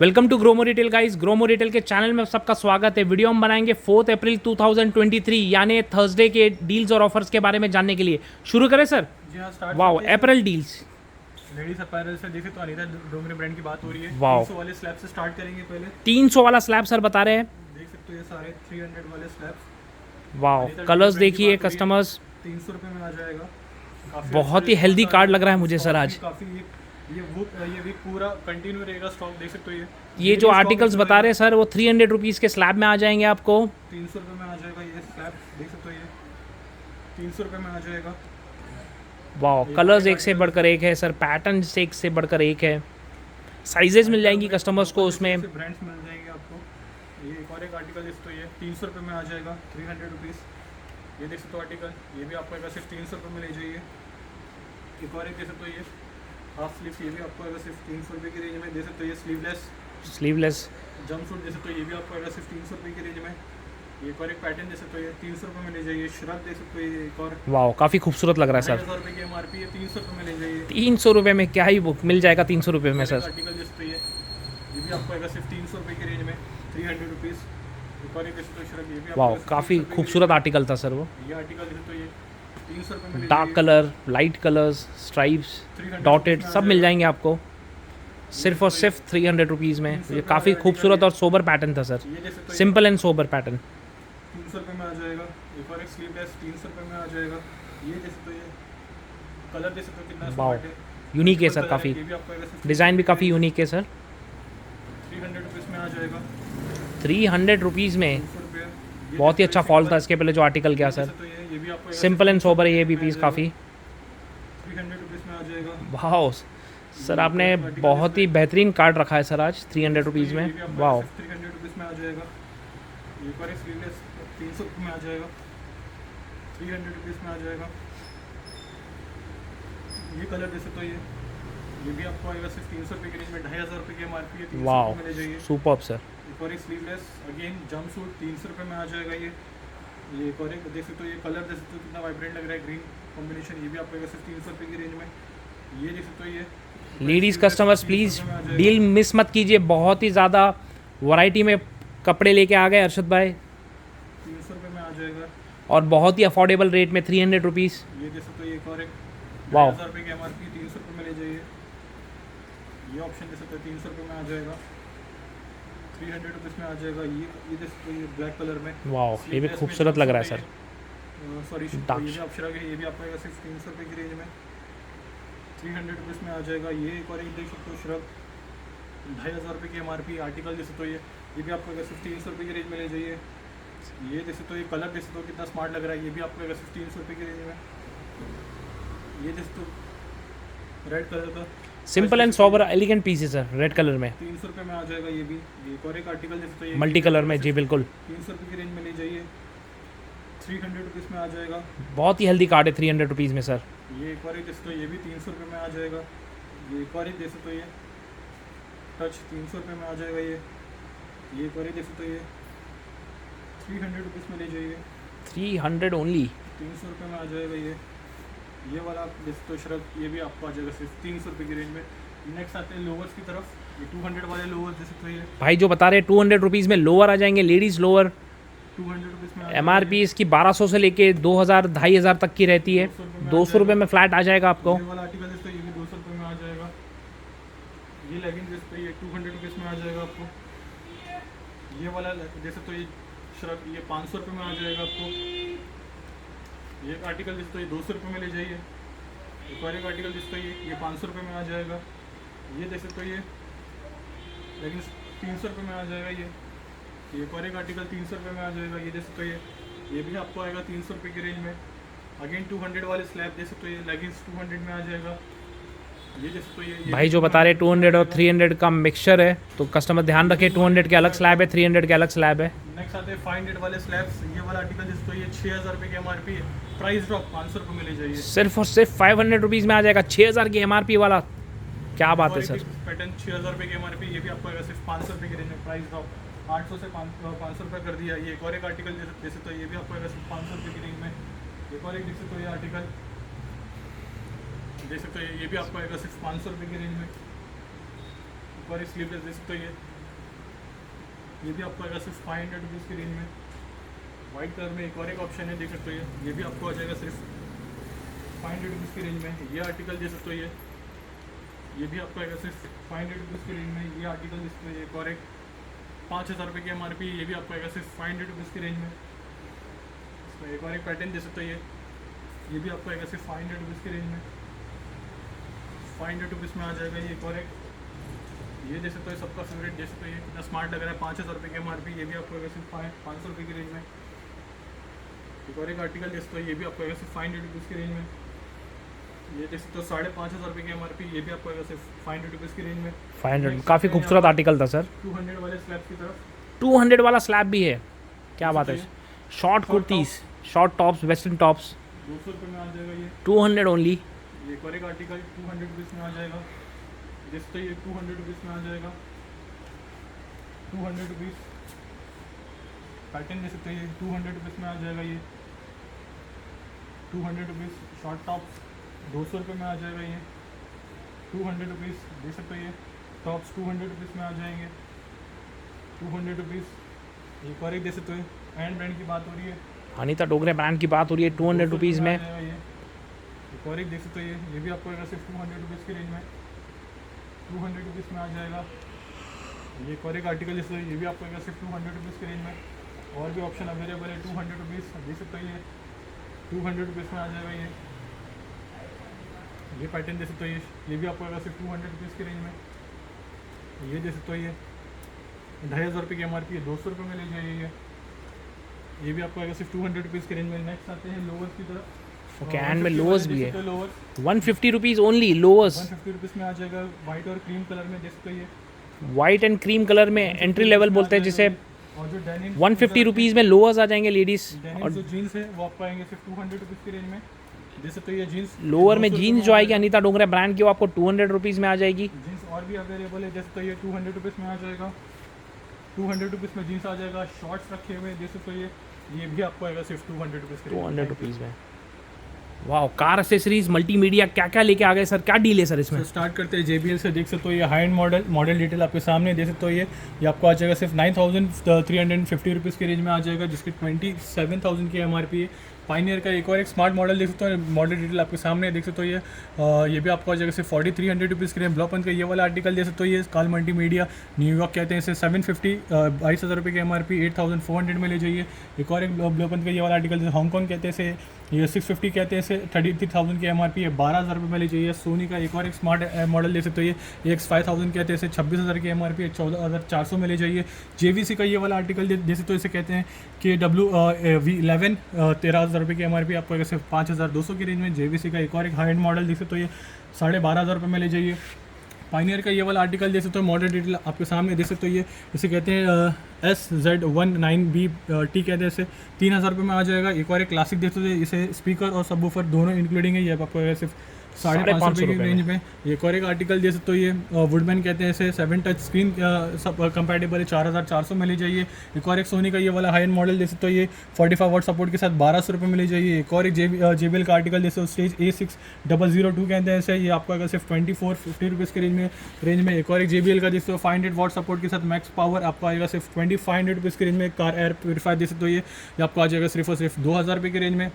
Welcome to Gromo retail guys. Gromo retail के channel में सबका स्वागत है। वीडियो हम बनाएंगे 4 अप्रैल 2023 यानी थर्सडे के डील्स और ऑफर्स के बारे में जानने के लिए। शुरू करें सर? जी हाँ, स्टार्ट वाओ, करते हैं। अप्रैल डील्स लेडीज अपैरल से देखे तो अनीता डोंगरे ब्रांड की बात हो रही है। वाओ। 300 वाले स्लैब से स्टार्ट करेंगे पहले। 300 वाला स्लैब सर बता रहे हैं। देख सकते हो ये सारे 300 वाले स्लैब्स। वाओ, कलर्स देखिए कस्टमर्स, 300 रुपये में आ जाएगा। काफी बहुत ही अच्छा हेल्दी स्टॉक कार्ड आ लग रहा है जाएगा। मुझे सर स्टॉक आज। भी काफी ये वीक पूरा कंटिन्यू रहेगा स्टॉक। देख सकते हो ये जो आर्टिकल्स बता रहे हैं सर वो 300 रुपीज़ के स्लैब में आ जाएंगे आपको। 300 रुपये में आ जाएगा ये स्लैब। देख सकते हो ये 300 रुपये में आ जाएगा। वाओ, कलर्स एक से बढ़कर एक है सर, पैटर्न एक से बढ़कर एक है, साइजेस मिल जाएंगी कस्टमर्स को उसमें। ब्रांड्स मिल जाएंगे आपको। ये एक और एक आर्टिकल इस तो ये 300 रुपये में आ जाएगा, 300 रुपीज़। ये देख सकते हो आर्टिकल, ये भी आपको अगर सिर्फ 300 रुपये में ले जाइए। एक और एक देख सकते हो ये हाफ स्लीव, ये भी आपको अगर सिर्फ 300 रुपये की रेंज में दे सकते हो। ये स्लीवलेस जंप सूट दे सकते हो, ये भी आपको अगर सिर्फ 300 रुपये की रेंज में। एक और एक पैटर्न दे सकते हो, ये 300 रुपये में ले जाइए। श्रग दे सकते हो, ये एक और वाओ, काफ़ी खूबसूरत लग रहा है सर। 1000 रुपये की MRP है, 300 रुपये में ले जाइए। 300 रुपये में क्या ही बुक मिल जाएगा 300 रुपये में सर। आर्टिकल दे सकते हो ये भी आपको अगर सिर्फ 300 रुपये की रेंज में, 300 रुपीज़। एक और एक दे सकते हो श्रग, ये भी आपको वाओ, सिर्फ काफ़ी 300 रुपये की खूबसूरत रेंज आर्टिकल था सर वो। में। ये आर्टिकल दे सकते हो ये 300 रुपये में ले डार्क जाइए। Colour, light colours, stripes, 300 dotted rupees में सब आ मिल जाएगा। जाएंगे आपको सिर्फ और सिर्फ 300 रुपीज़ में। ये काफ़ी खूबसूरत और सोबर पैटर्न था सर, ये दे सकते हो सिंपल एंड सोबर पैटर्न। 300 रुपये में आ जाएगा। एक और एक स्लीवलेस 300 रुपये में आ जाएगा। ये दे सकते हो ये कलर दे सकते हो कितना वाओ, स्मार्ट है। यूनिक है सर, कलर काफ़ी ये भी आपको अगर सिर्फ डिज़ाइन भी काफ़ी यूनिक है सर। 300 रुपीज़ में आ जाएगा। 300 रुपीज़ में 300 रुपये। ये बहुत ही दे सकते अच्छा हो फॉल था सिंपल, इसके पहले जो आर्टिकल गया दे सर। सकते हो ये भी आपको अगर सिंपल एंड सिर्फ सोबर है ये 300 भी रुपये पीस में आ काफ़ी। जाएगा। 300 रुपीज़ में आ जाएगा। वाओ सर, आपने बहुत ही बेहतरीन कार्ड रखा है सर आज 300 रुपीज़ में। वाओ, 300 रुपीज़ में आ जाएगा। ये पर स्लीवलेस 300 रुपये में आ जाएगा। 300 रुपीज़ में आ जाएगा। ये कलर दे सकते हो ये भी आपको आएगा सिर्फ 300 रुपये की रेंज में। 2500 रुपये की MRP है, 300 वाओ, रुपये में ले जाइए। Superb sir. एक और एक स्लीवलेस अगेन जंप सूट 300 रुपये में आ जाएगा। ये एक और एक देख सकते हो, ये कलर देख सकते हो कितना वाइब्रेंट लग रहा है, ग्रीन कॉम्बिनेशन। ये भी आपको आएगा सिर्फ 300 रुपये की रेंज में। ये देख सकते हो ये ladies customers please deal miss मत कीजिए, बहुत ही ज़्यादा वैरायटी में कपड़े लेके आ गए अर्शद भाई 300 रुपये में आ जाएगा। और बहुत ही अफोर्डेबल रेट में 300 रुपीज़। ये देख सकते हो एक और एक वाओ। 1000 रुपये की MRP 300 रुपये में ले जाइए। ये ऑप्शन दे सकते हो 300 रुपये में आ जाएगा। 300 रुपीज़ में आ जाएगा। ये देख सकते हो ये ब्लैक कलर में। वाओ, ये भी खूबसूरत लग रहा है सर। सॉरी, Dark ये भी आप श्रग है, ये भी आपको आएगा सिर्फ 300 रुपये की रेंज में। 300 रुपीज़ में आ जाएगा। ये एक और एक देख सकते हो श्रग 2500 रुपये की MRP आर्टिकल दे सकते हो ये भी आपको अगर सिर्फ 300 रुपये की रेंज में ले जाइए। ये देख सकते हो ये कलर देख सकते हो कितना स्मार्ट लग रहा है। ये भी आपको अगर सिर्फ 300 रुपये की रेंज में। ये देख सकते हो रेड कलर का simple and sober elegant piece है सर, रेड कलर में 300 रुपये में आ जाएगा। ये भी एक और एक आर्टिकल देख सकते हो मल्टी कलर में। जी बिल्कुल, 300 रुपये की रेंज में ले जाइए। 300 रुपीज़ में आ जाएगा। बहुत ही हेल्दी कार्ड है 300 रुपीज़ में सर। ये एक और एक देख सकते हो, ये भी 300 रुपये में आ जाएगा। ये एक और एक देख सकते हो ये टच 300 रुपये में आ जाएगा। ये एक और एक देख सकते हो ये 300 रुपीज़ में ले जाइए। 300 ओनली। 300 रुपये में आ जाएगा। ये वाला आप देख सकते हो श्रग, ये भी आपको आ जाएगा सिर्फ 300 रुपये की रेंज में। नेक्स्ट आते हैं लोवर्स की तरफ। ये 200 वाले लोवर्स देख सकते हो ये भाई जो बता रहे हैं 200 रुपीज़ में लोअर आ जाएंगे, लेडीज़ लोअर। 200 रुपीज़ में MRP इसकी 1200 से लेके 2000 2500 तक की रहती है। 200 रुपये में फ्लैट आ जाएगा आपको। ये वाला आर्टिकल देख सकते हो, ये भी 200 रुपये में आ जाएगा। ये लेगिंग देख सकते हो ये 200 रुपीज़ में आ जाएगा आपको। ये वाला देख सकते हो ये श्रग, ये 500 रुपये में आ जाएगा आपको। ये आर्टिकल देख सकते हो ये 200 रुपये में ले जाइए। एक और एक आर्टिकल देख सकते हो ये 500 रुपये में आ जाएगा। ये देख सकते हो ये लेकिन 300 रुपये में आ जाएगा। ये एक और एक आर्टिकल 300 रुपये में आ जाएगा। ये देख सकते हो ये भी आपको आएगा 300 रुपये की रेंज में। अगेन 200 वाले स्लैब देख सकते हो ये लेगिंग्स 200 में आ जाएगा। ये देख सकते हो ये भाई जो बता रहे 200 और 300 का मिक्सचर है, तो कस्टमर ध्यान रखे 200 के अलग स्लैब है, 300 के अलग स्लैब है। नेक्स्ट आते हैं 500 वाले स्लैब्स। ये वाला आर्टिकल देख सकते हो ये 6000 रुपये की MRP है। प्राइस ड्रॉप 500 रुपये में ले जाइए। सिर्फ और सिर्फ 500 रुपीज़ में आ जाएगा 6000 की MRP वाला। क्या बात है सर। पैटर्न 6000 रुपये की MRP, ये भी आपको आएगा सिर्फ 500 रुपये की रेंज में। प्राइस ड्रॉप 800 से 500 रुपये कर दिया। ये एक और एक आर्टिकल दे सकते हो, ये भी आपको आएगा सिर्फ 500 रुपये की रेंज में। एक और एक देख सकते हो ये आर्टिकल देख सकते हो, ये भी आपको आएगा सिर्फ 500 रुपये की रेंज में। एक एक और स्लीवलेस दे सकते हो ये भी आपको आएगा सिर्फ 500 रुपीज़ की रेंज में। वाइट कलर में एक और एक ऑप्शन है, देख सकते हो ये भी आपको आ जाएगा सिर्फ 500 रुपीज़ की रेंज में। ये आर्टिकल दे सकते हो ये भी आपको आएगा सिर्फ 500 रुपीज़ की रेंज में। ये आर्टिकल दे सकते हो एक और एक 5000 रुपये की MRP, ये भी आपको आएगा सिर्फ 500 रुपीज़ की रेंज में। इसमें एक और एक पैटर्न दे सकते हो ये भी आपको आएगा सिर्फ 500 रुपीज़ की रेंज में। 500 रुपीज़ में आ जाएगा ये एक और एक, ये दे सकते हो सबका फेवरेट दे सकते हो ये कितना स्मार्ट लग रहा है। 5000 रुपये की MRP, ये भी आपको आएगा सिर्फ 500 रुपये की रेंज में। एक और एक आर्टिकल दे सकते हो ये भी आपको आएगा सिर्फ 500 रुपीज़ की रेंज में। ये देख सकते हो 5500 रुपये की MRP, ये भी आपको आएगा सिर्फ 500 रुपीज़ की रेंज में। 500 काफ़ी खूबसूरत आर्टिकल था सर। 200 वाले स्लैब की तरफ 200 वाला स्लैब भी है, क्या बात है। Short kurtis, short tops, western tops 200 रुपये में आ जाएगा ये। 200 ओनली। ये एक और एक आर्टिकल 200 रुपीज़ में आ जाएगा, जिससे ये 200 रुपीज़ में आ जाएगा। 200 रुपीज़ पैटर्न दे सकते हैं, ये 200 रुपीज़ में आ जाएगा ये। 200 रुपीज़ शॉर्ट टॉप्स 200 रुपये में आ जाएगा ये। 200 रुपीज़ दे सकते हो ये टॉप्स 200 रुपीज़ में आ जाएंगे। 200 रुपीज़ एक और एक दे सकते हो। एंड ब्रांड की बात हो रही है, अनीता डोगरे ब्रांड की बात हो रही है 200 रुपीज़ में। एक और एक देख सकते हो ये भी आपको आएगा सिर्फ 200 रुपीज़ की रेंज में। 200 रुपीज़ में आ जाएगा ये एक और एक आर्टिकल, जैसे ये भी आपको आएगा सिर्फ 200 रुपीज़ की रेंज में। और भी ऑप्शन अवेलेबल है 200 रुपीज़ देख सकते हो ये 200 रुपीज़ में आ जाएगा ये पैटर्न दे सकते हो ये भी आपको आएगा सिर्फ 200 रुपीज़ की रेंज में। ये दे सकते हो ये 2500 रुपये की MRP है, 200 रुपये में ले जाइए ये भी आपको आएगा सिर्फ 200 रुपीज़ की रेंज में। नेक्स्ट आते हैं लोअर्स की तरफ। ओके, एंड में लोअर्स भी है। Lowers 150 rupees only lowers. 150 rupees में आ जाएगा, वाइट और क्रीम कलर में देख सकते हो ये। वाइट एंड क्रीम कलर में एंट्री लेवल बोलते हैं जिसे। और जो डेनिम 150 रुपीज़ में लोअर्स आ जाएंगे लेडीज़। और जो जीन्स है वो आपको आएंगे सिर्फ 200 रुपीज़ की रेंज में। देख सकते हो ये जीन्स लोअर में जीन्स जो आएगी अनीता डोगरे ब्रांड की वो आपको 200 रुपीज़ में आ जाएगी। जीन्स और भी अवेलेबल है, जैसे तो ये 200 रुपीज़ में आ जाएगा। 200 रुपीज़ में जीन्स आ जाएगा। शॉर्ट्स रखे हुए जैसे तो ये भी आपको आएगा सिर्फ 200 रुपीज़ की 200 रुपीज़ में। वाह, कार एक्सेसरीज मल्टीमीडिया क्या क्या लेके आ गए सर, क्या डील है सर इसमें? स्टार्ट करते हैं JBL से। देख सकते हो ये हाई एंड मॉडल डिटेल आपके सामने देख सकते हो ये आपको आ जाएगा सिर्फ 9350 रुपीज़ की रेंज में आ जाएगा, जिसकी 27,000 की MRP है। पाइनियर का एक और एक स्मार्ट मॉडल देख सकते हो, मॉडल डिटेल आपके सामने देख सकते हो ये भी आपको आ जाएगा सिर्फ 4300 रुपीज़ की रेंज। ब्लॉपन का ये वाला आर्टिकल देख सकते हो ये काल मल्टीमीडिया न्यूयॉर्क कहते हैं इसे 750 22,000 रुपये की MRP 8400 में ले जाइए। एक और एक ब्लॉपन का ये वाला आर्टिकल हांगकॉन्ग कहते हैं इसे, ये 650 कहते हैं इसे 33,000 की MRP है, 12,000 रुपये में ले जाइए। सोनी का एक और एक स्मार्ट मॉडल देख सकते हो ये X5000 कहते हैं इसे 26,000 की MRP है, 14,400 में ले जाइए। JVC का ये वाला आर्टिकल देख सकते हो इसे कहते हैं कि W11 13,000 रुपये की MRP आपको आएगा सिर्फ 5,200 की रेंज में। JVC का एक और एक हाई एंड मॉडल देख सकते हो ये 12,500 रुपये में ले जाइए। पाइनियर का ये वाला आर्टिकल देख सकते हो, मॉडल डिटेल आपके सामने देख सकते हो ये इसे कहते हैं SZ19B T कहते हैं इसे 3,000 रुपये में आ जाएगा। एक और एक क्लासिक देख सकते हो इसे स्पीकर और सबवूफर दोनों इंक्लूडिंग है, ये आपको सिर्फ 550 रुपये की रेंज में। एक और एक आर्टिकल दे सकते हो ये वुडमैन कहते हैं इसे 7 टच स्क्रीन सब कंपैटिबल है, 4,400 में ले जाइए। एक और एक सोनी का ये वाला हाई एंड मॉडल दे सकते हो ये 45 वाट सपोर्ट के साथ 1,200 रुपये में ले जाइए। एक और एक JBL का आर्टिकल जैसे स्टेज A6002 कहते हैं इसे, ये आपको अगर सिर्फ 2450 रुपीज़ के रेंज में। एक और एक JBL का जैसे 500 वाट सपोर्ट के साथ मैक्स पावर आपको आएगा सिर्फ 2500 रुपीज़ की रेंज में। कार एयर प्योरीफायर दे सकते हो ये आपको आ जाएगा सिर्फ और सिर्फ 2,000 रुपये की रेंज में।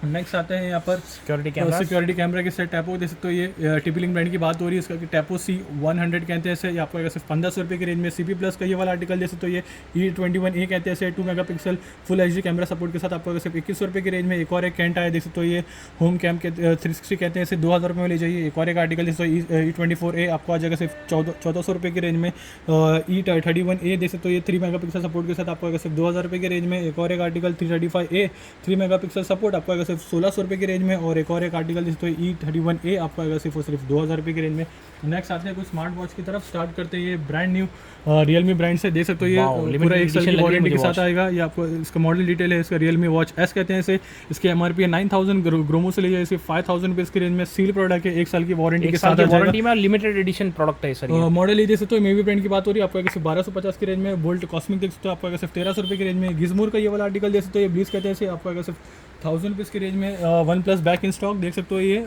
नेक्स्ट आते हैं यहाँ पर सिक्योरिटी कैमरा के सेट टैपो दे सकते हो ये टिपलिंग ब्रांड की बात हो रही है, इसका टैपो C100 कहते हैं इसे, ये आपको सिर्फ 1,500 रुपये की रेंज में। CP प्लस का ये वाला आर्टिकल दे सकते हो ये E21A कहते हैं इसे 2 megapixel full HD camera support के साथ आपको सिर्फ 2100 रुपये की रेंज में। एक और एक कैंट आया देख सकते हो ये होम कैम के 360 कहते हैं इसे 2,000 रुपये में ले जाइए। एक और एक आर्टिकल देख सकते हो E24A आपको आ जाएगा सिर्फ 1,400 रुपये की रेंज में। E31A देख सकते हो ये 3 मेगापिक्सल सपोर्ट के साथ आपको आएगा सिर्फ 2,000 रुपये की रेंज में। एक और एक आर्टिकल 335A 3 मेगापिक्सल सपोर्ट आपको आएगा सिर्फ 1,600 रुपये की रेंज में। और एक और एक आर्टिकल जिसको E31A आपको आएगा सिर्फ और सिर्फ 2,000 रुपये की रेंज में। नेक्स्ट आते हैं कुछ स्मार्ट वॉच की तरफ। स्टार्ट करते हैं ये ब्रांड न्यू Realme ब्रांड से देख सकते हो ये पूरा 1 साल की वारंटी के साथ आएगा। ये आपको इसका मॉडल डिटेल है, इसका Realme Watch S कहते हैं इसे, इसकी MRP है 9,000 ग्रोमो से ले जाए इसे 5,000 रुपीज़ की रेंज में। सील प्रोडक्ट है, 1 साल की वारंटी के साथ वारंटी में लिमिटेड एडिशन प्रोडक्ट है सर। मॉडल ये देख सकते हो मेवी ब्रांड की बात हो रही है, आपको आएगा सिर्फ 1,250 की रेंज में। वोल्ट कॉस्मिक देख सकते हो आपको आएगा सिर्फ 1,300 रुपये की रेंज में। गिज़मोर का ये वाला आर्टिकल देख सकते हो ये ब्लीच कहते हैं इसे, आपको आएगा सिर्फ 1000 रुपीज़ की रेंज में one plus back in stock देख सकते हो। ये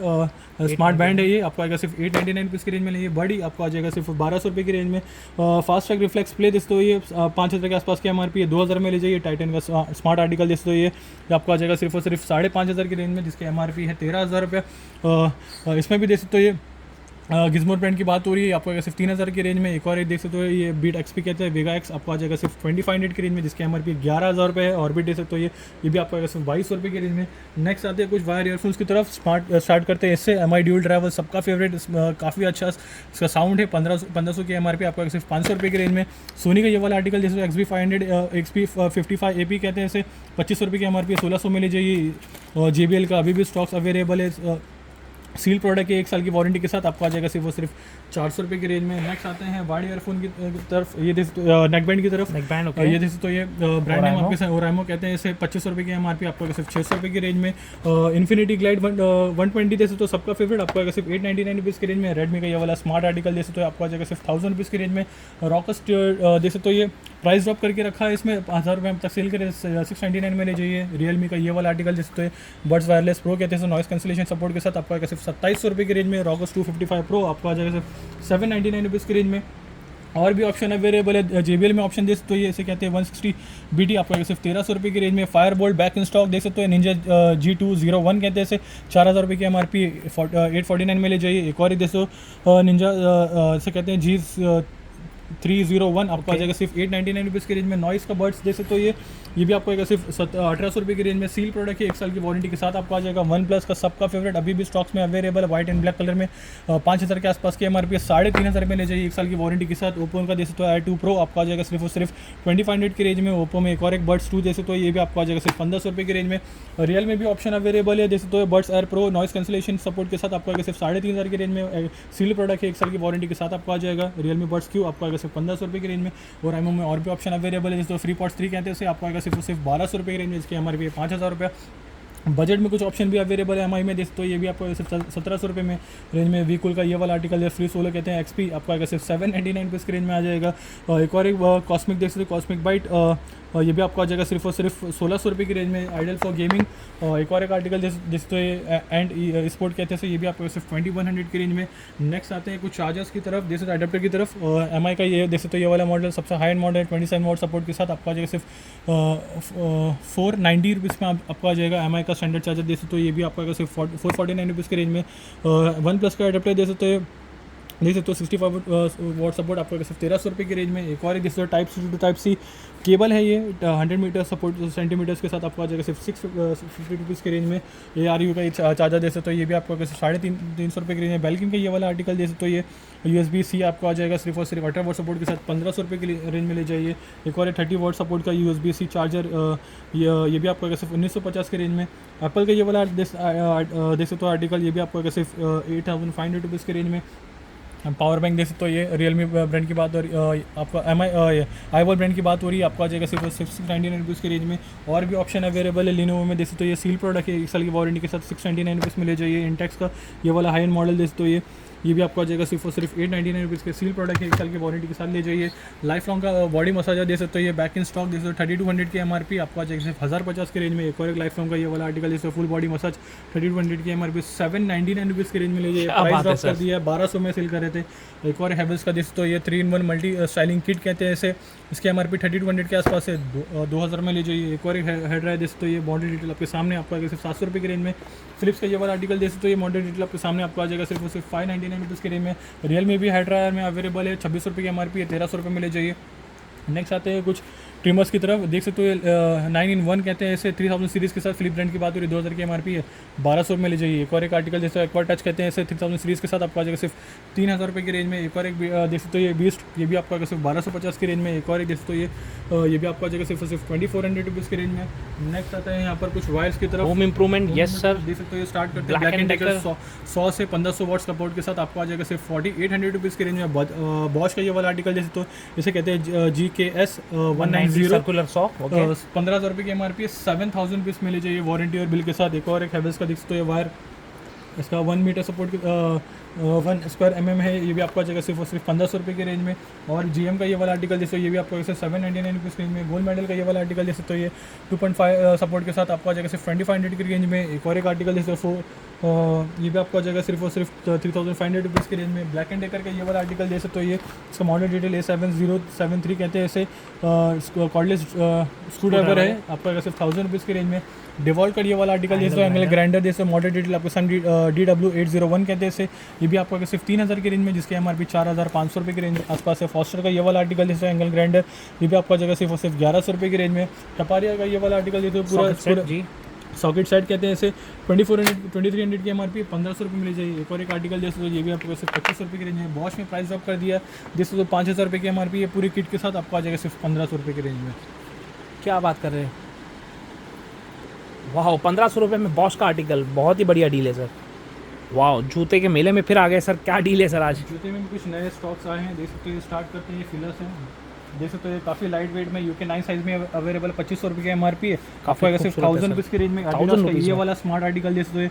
स्मार्ट बैंड है, ये आपको आएगा सिर्फ 899 रुपीज़ की रेंज में। ये बड़ी आपको आ जाएगा सिर्फ 1200 रुपये की रेंज में। फास्ट ट्रैक रिफ्लेक्स प्ले दोस्तों ये 5000 के आसपास की MRP है, 2000 में ले जाइए। टाइटन का स्मार्ट आर्टिकल दोस्तों ये आपको आ जाएगा सिर्फ और सिर्फ 5500 की रेंज में, जिसकी MRP है 13000 रुपये। इसमें भी देख सकते हो ये गिज़मो ब्रांड की बात हो रही है, आपको आएगा सिर्फ 3000 की रेंज में। एक और एक देख सकते हो ये बीट XP कहते हैं, वेगा एक्स आपको आ जाएगा सिर्फ 2500 की रेंज में, जिसकी MRP 11000 रुपये है। और भी देख सकते हो ये भी आपको आएगा सिर्फ 2200 रुपये की रेंज में। नेक्स्ट आते हैं कुछ वायर ईयरफोन्स की तरफ। स्टार्ट करते हैं इससे। MI ड्यूल ड्राइवर सबका फेवरेट, काफ़ी अच्छा इसका साउंड है। 1500 की MRP आपको सिर्फ 500 रुपये की रेंज में। सोनी का ये वाला आर्टिकल जैसे XB500 XB55 AP कहते हैं इसे, 2500 रुपये की MRP 1600 में ले जाइए। और JBL का अभी भी स्टॉक्स अवेलेबल है। सील प्रोडक्ट है, 1 साल की वारंटी के साथ आपको आ जाएगा सिर्फ और सिर्फ 400 रुपये की रेंज में। नेक्स्ट आते हैं वाइड ईयरफोन की तरफ। ये नेक बैंड की तरफ। Neck band okay. ये जैसे तो ये ब्रांड नेम आपके साथ ओराइमो कहते हैं इसे, 2500 रुपये की MRP आपको सिर्फ 600 रुपये की रेंज में। इन्फिनिटी ग्लाइड 120 जैसे तो सबका फेवरेट आपको आएगा सिर्फ 899 रुपीज़ की रेंज में। रेडमी का ये वाला स्मार्ट आर्टिकल जैसे तो आपको आ जाएगा सिर्फ 1000 रुपीज़ की रेंज में। रॉकस जैसे तो ये प्राइस ड्रॉप करके रखा है, इसमें 1000 रुपये तक सेल करे, 699 में ले जाइए। रियलमी का ये वाला आर्टिकल जैसे तो बड्स वायरलेस प्रो कहते हैं, नॉइस कैंसिलेशन सपोर्ट के साथ आपको आएगा सिर्फ 2700 रुपये की रेंज में। रॉकस 255 प्रो आपको आ जाएगा सिर्फ 799 रुपीज़ की रेंज में। और भी ऑप्शन अवेलेबल है। JBL में ऑप्शन देख तो ये इसे कहते हैं 160 BT आपको सिर्फ 1300 रुपये की रेंज में। Fire Boltt back in stock देख सकते हो। निंजा G201 कहते हैं इसे, 4000 रुपये की MRP 849 में ले जाइए। एक और ही देखो निंजा इसे कहते हैं G301 आपको आ जाएगा सिर्फ 899 रुपीज़ की रेंज में। नॉइस का बर्ड्स देख सकते हो ये भी आपको आएगा सिर्फ 1800 रुपये की रेंज में। सील प्रोडक्ट है, 1 साल की वारंटी के साथ आपको आ जाएगा। वन प्लस का सबका फेवरेट अभी भी स्टॉक्स में अवेलेबल है, व्हाइट एंड ब्लैक कलर में। 5000 के आसपास की MRP 3500 में ले जाइए, 1 साल की वारंटी के साथ। ओप्पो का देख सकते हो Air2 Pro आपको आ जाएगा सिर्फ और सिर्फ 2500 की रेंज में। ओप्पो में एक और एक बर्ड्स 2 देख सकते हो, ये भी आपको आ जाएगा सिर्फ 1500 रुपये की रेंज में। रियल में भी ऑप्शन अवेलेबल है, देख सकते हो birds air pro noise cancellation support के साथ आपको आएगा सिर्फ 3500 की रेंज में। सील प्रोडक्ट है, 1 साल की वारंटी के साथ आपको आ जाएगा। रियलमी बर्ड्स क्यू आपको आएगा सिर्फ 1500 रुपये की रेंज में। और IMO में और भी ऑप्शन अवेलेबल है, जैसे फ्री पॉट्स 3 कहते हैं, आपको आएगा सिर्फ 1200 रुपये की रेंज में, जिसकी MRP है 5000 रुपये। बजट में कुछ ऑप्शन भी अवेलेबल है MI में, देख तो ये भी आपको सिर्फ 1700 रुपये में रेंज में। वीकूल का ये वाला आर्टिकल है, फ्री सोलर कहते हैं XP आपको आएगा सिर्फ 799 रुपीज़ की रेंज में आ जाएगा। एक और एक कॉस्मिक देख सकते हो, कॉस्मिक बाइट ये भी आपको आ जाएगा सिर्फ और सिर्फ 1600 रुपये की रेंज में। आइडल फॉर गेमिंग एक और एक आर्टिकल जैसे तो ये एंड स्पोर्ट कहते हैं, ये भी आपको सिर्फ 2100 की रेंज में। नेक्स्ट आते हैं कुछ चार्जर्स की तरफ, जैसे अडेप्टर की तरफ। MI का ये जैसे तो ये वाला मॉडल सबसे हाई एंड मॉडल है, 27 वॉट सपोर्ट के साथ आपको आ जाएगा सिर्फ 490 रुपीज़ में आपको आ जाएगा। MI का स्टैंडर्ड चार्जर जैसे तो ये भी आपको आएगा सिर्फ 449 रुपीज़ की रेंज में। वन प्लस का अडेप्टर जैसे तो देख सकते हो 65 वॉट सपोर्ट आपको सिर्फ 1300 रुपये की रेंज में। एक और जैसे type C to type C cable है, ये 100 मीटर सपोर्ट सेंटीमीटर्स के साथ आपको आ जाएगा सिर्फ 650 रुपीज़ की रेंज में। ये RU का चार्जर जैसे तो ये भी आपको 350 रुपये की रेंज में। बेल्किन का ये वाला आर्टिकल जैसे तो ये USB-C आपको आ जाएगा सिर्फ और सिर्फ 18 वॉट सपोर्ट के साथ 1500 रुपये की रेंज में ले जाइए। एक और 30 वॉट सपोर्ट का USB-C चार्जर ये भी आपको सिर्फ 1950 की रेंज में। एप्पल का ये वाला देख सकते हो आर्टिकल, ये भी आपको सिर्फ 8500 रुपीज़ की रेंज में। पावर बैंक देख सकते हो, ये रियलमी ब्रांड की बात हो रही, आपका iWall ब्रांड की बात हो रही है, आपको आ जाएगा सिर्फ 699 रुपीज़ की रेंज में। और भी ऑप्शन अवेलेबल है Lenovo में, देख सकते हो ये सील प्रोडक्ट है, 1 साल की वारंटी के साथ 699 रुपीज़ में ले जाइए। इंटेक्स का ये वाला हाई एंड मॉडल देख सकते हो ये भी आपको आ जाएगा सिर्फ और सिर्फ 899 रुपीज़ के। सील प्रोडक्ट है, 1 साल की वारंटी के साथ ले जाइए। लाइफ लॉन्ग का बॉडी मसाजर दे सकते हो, ये बैक इन स्टॉक दे सकते हो 3200 की MRP आपको आ जाएगा सिर्फ 1050 की रेंज में। एक और एक लाइफ लॉन्ग का ये वाला आर्टिकल जैसे फुल बॉडी मसाज 3200 की MRP 799 रुपीज़ की रेंज में ले जाइए। प्राइस ड्रॉप कर दिया है, 1200 में सेल कर रहे थे। एक और हैवेल्स का देख सकते हो, ये 3-in-1 मल्टी स्टाइलिंग किट कहते हैं इसे, इसकी MRP 3200 के आसपास है, 2000 में ले जाइए। एक और एक हेड ड्रायर देख सकते हो, ये मॉडल डिटेल आपके सामने आपको आएगा सिर्फ 700 रुपये की रेंज में। फिलिप्स का ये वाला आर्टिकल देख सकते हो, ये मॉडल डिटेल आपके सामने आपको आ जाएगा सिर्फ और सिर्फ 599 रुपीज़ की रेंज में। रियल में भी हेड ड्रायर में अवेलेबल है, 2600 रुपये की MRP है, 1300 रुपये में ले जाइए। नेक्स्ट आते हैं कुछ ट्रिमर्स की तरफ, देख सकते हो 9-in-1 कहते हैं इसे, 3000 सीरीज़ के साथ फिलिप ब्रांड की बात हो रही है, 2000 की MRP है, 1200 में ले जाइए। एक और एक आर्टिकल जैसे एक्वार टच कहते हैं इसे, 3000 सीरीज़ के साथ आपको आ जाएगा सिर्फ 3000 रुपये की रेंज में। एक और एक देख सकते हो ये बीस्ट, ये भी आपको आएगा सिर्फ 1250 की रेंज में। एक और एक देख सकते हो ये भी आपको आ जाएगा सिर्फ 2400 रुपीज़ की रेंज में। नेक्स्ट आता है यहाँ पर कुछ वायर्स की तरफ, होम इंप्रूवमेंट, यस सर, देख सकते हो ये स्टार्ट करते हैं ब्लैक एंड डेकर 100 से 1500 वॉट सपोर्ट के साथ आपको आ जाएगा सिर्फ 4800 रुपीज़ की रेंज में। बॉश का ये वाला आर्टिकल जैसे तो इसे कहते हैं GKS 190 सर्कुलर सॉ, 15,000 रुपये की MRP 7000 रुपीज़ में ले जाइए वारंटी और बिल के साथ। एक और एक हैवेल्स का देख सकते हो ये वायर, इसका 1 मीटर सपोर्ट 1 square mm है, ये भी आपको आ जाएगा सिर्फ और सिर्फ 1500 रुपये की रेंज में। और GM का ये वाला आर्टिकल जैसे ये भी आपको जैसे 799 रुपीज़ रेंज में। गोल्ड मेडल का ये वाला आर्टिकल जैसे तो ये 2.5 सपोर्ट के साथ आपको आ जाएगा सिर्फ 2500 की रेंज में। एक और एक आर्टिकल जैसे ये भी आपको आ जाएगा सिर्फ और सिर्फ 3500 रुपीज़ की रेंज में। ब्लैक एंड डेकर का ये वाला आर्टिकल जैसे तो ये इसका मॉडल डिटेल A7073 कहते हैं इसे, कॉर्डलेस स्क्रू ड्राइवर है, आपको आएगा सिर्फ 1000 रुपीज़ की रेंज में। डिवॉल्ट का ये वाला आर्टिकल जैसे एंगल ग्राइंडर जैसे मॉडल डिटेल आपको सन DW801 कहते हैं इसे, ये भी आपको सिर्फ 3000 की रेंज में, जिसके MRP 4500 रुपये की रेंज में आसपास है। फॉस्टर का ये वाला आर्टिकल जैसे एंगल ग्राइंडर, ये भी आपको जगह सिर्फ और सिर्फ 1100 रुपये की रेंज में। टपारिया का ये वाला आर्टिकल जैसे पूरा जी सॉकेट सेट कहते हैं इसे, 2300 की MRP 1500 रुपये मिल जाएगी। एक और एक आर्टिकल जैसे तो ये भी आपको सिर्फ 2500 रुपये की रेंज में। बॉश में प्राइस ड्रॉप कर दिया जैसे तो 5000 रुपये की MRP है, पूरी किट के साथ आपको आ जाएगा सिर्फ 1500 रुपये की रेंज में। क्या बात कर रहे हैं, वाह 1500 रुपये में बॉश का आर्टिकल, बहुत ही बढ़िया डील है सर। वाह जूते के मेले में फिर आ गए सर, क्या डील है सर आज? जूते में भी कुछ नए स्टॉक्स आए हैं, देख सकते हो। स्टार्ट करते हैं, ये फिलर्स हैं, देख सकते हो। ये काफ़ी लाइट वेट में UK 9 साइज़ में अवेलेबल 2500 रुपये की MRP है, काफ़ी अगर सिर्फ 1000 रुपीज़ की रेंज में। एडिडास का ये वाला स्मार्ट आर्टिकल देख सकते हो,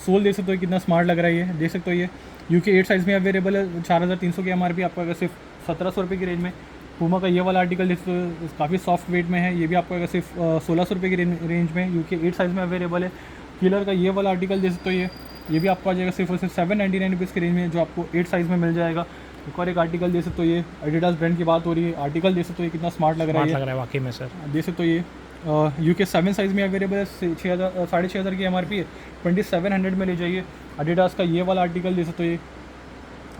सोल देख सकते हो कितना स्मार्ट लग रहा है ये, देख सकते हो। ये UK 8 साइज़ में अवेलेबल है, 4300 की MRP, आपको अगर सिर्फ 1700 रुपये की रेंज में। पूमा का ये वाला आर्टिकल देख सकते हो, काफ़ी सॉफ्ट वेट में है, ये भी आपको अगर सिर्फ 1600 रुपये की रेंज में UK 8 साइज़ में अवेलेबल है। किलर का ये वाला आर्टिकल देख सकते हो, ये भी आपको आ जाएगा सिर्फ और सिर्फ 799 रुपीज़ की रेंज में, जो आपको 8 साइज़ में मिल जाएगा। एक और एक आर्टिकल देख सकते हो, ये एडिडास ब्रांड की बात हो रही है, आर्टिकल देख सकते हो कितना स्मार्ट लग रहा है वाकई में सर। देख सकते हो। ये UK 7 साइज़ में अवेलेबल है, 6500 की MRP है, 2700 में ले जाइए। एडिडास का ये वाला आर्टिकल देख सकते हो, ये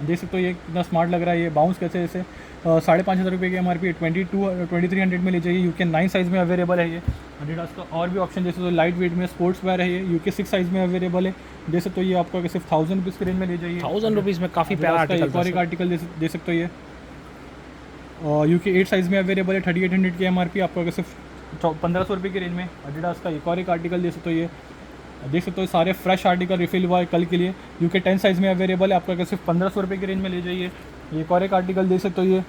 देख सकते हो ये कितना स्मार्ट लग रहा है। ये बाउंस कैसे जैसे 5500 रुपये की MRP है, 2300 में ले जाइए। UK 9 साइज़ में अवेलेबल है ये एडिडास का। और भी ऑप्शन जैसे तो लाइट वेट में स्पोर्ट्स वेयर है, ये UK 6 साइज़ में अवेलेबल है, जैसे तो ये आपको सिर्फ 1000 रुपीज़ की रेंज में ले जाइए। 1000 रुपीज़ में काफ़ी प्यारा आर्टिकल। एक और एक आर्टिकल दे सकते हो, ये UK 8 साइज़ में अवेलेबल है, 3800 की MRP, आपको अगर सिर्फ 1500 रुपये की रेंज में। एडिडास का एक और एक आर्टिकल दे सकते हो, ये देख सकते हो सारे फ्रेश आर्टिकल रिफिल हुआ है कल के लिए, UK 10 साइज़ में अवेलेबल है, आपको अगर सिर्फ 1500 रुपये की रेंज में ले जाइए। एक और एक आर्टिकल देख सकते हो, ये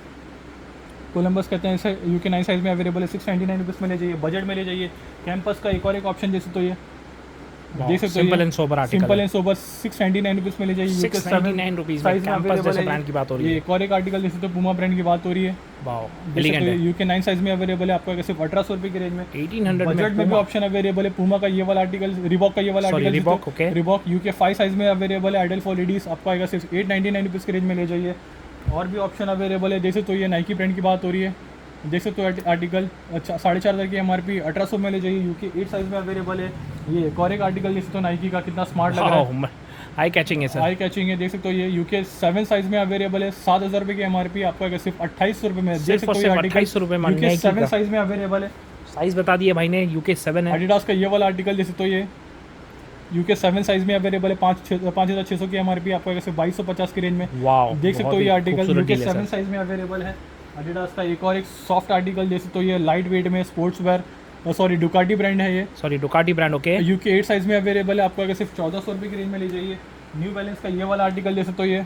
कोलम्बस कहते हैं इसे, UK 9 साइज़ में अवेलेबल है, 699 रुपीज़ में ले जाइए, बजट में ले जाइए। कैंपस का एक और एक ऑप्शन देख सकते हो, ये देख सकते हो, simple and sober article, simple and sober 699 rupees में ले जाइए। UK 699 रुपीज़ में कैंपस जैसे ब्रांड की बात हो रही है। एक और एक आर्टिकल देख सकते हो, पूमा ब्रांड की बात हो रही है, वाह एलिगेंट है। UK 9 साइज़ में अवेलेबल है, आपको अगर सिर्फ 1800 रुपये की रेंज में। 1800 बजट में भी ऑप्शन अवेलेबल है। पूमा का ये वाला आर्टिकल, रिबॉक का ये वाला आर्टिकल, रिबॉक UK 5 साइज़ में अवेलेबल है, आइडल फॉर लेडीज़, आपको आएगा सिर्फ 899 रुपीज़ की रेंज में ले जाइए। और भी ऑप्शन अवेलेबल है, जैसे तो ये नाइकी ब्रांड की बात हो रही है, देख सकते हो आर्टिकल 4500 की MRP, 1800 में ले जाइए। UK 8 साइज़ में अवेलेबल है। ये एक और एक आर्टिकल देख सकते हो, नाइकी का कितना स्मार्ट लग रहा है, आई कैचिंग है सर, आई कैचिंग है। देख सकते हो ये UK 7 साइज़ में अवेलेबल है, 7000 रुपये की MRP, आपको अगर सिर्फ 2800 रुपये में। देख सकते हो ये आर्टिकल 2800 रुपये में UK 7 साइज़ में अवेलेबल है। साइज़ बता दिए भाई ने, UK 7 है। एडिडास का ये वाला आर्टिकल देख सकते हो, ये UK 7 साइज़ में अवेलेबल है, 5600 की MRP, आपको अगर सिर्फ 2250 की रेंज में। वाह देख सकते हो ये आर्टिकल UK 7 साइज़ में अवेलेबल है। एडिडास का एक और एक सॉफ्ट आर्टिकल देख सकते हो, ये लाइट वेट में sports wear, sorry Ducati brand है ये, Ducati brand, okay. UK 8 size में अवेलेबल है, आपको अगर सिर्फ 1400 रुपये की रेंज में ले जाइए। न्यू बैलेंस का ये वाला आर्टिकल देख सकते हो, ये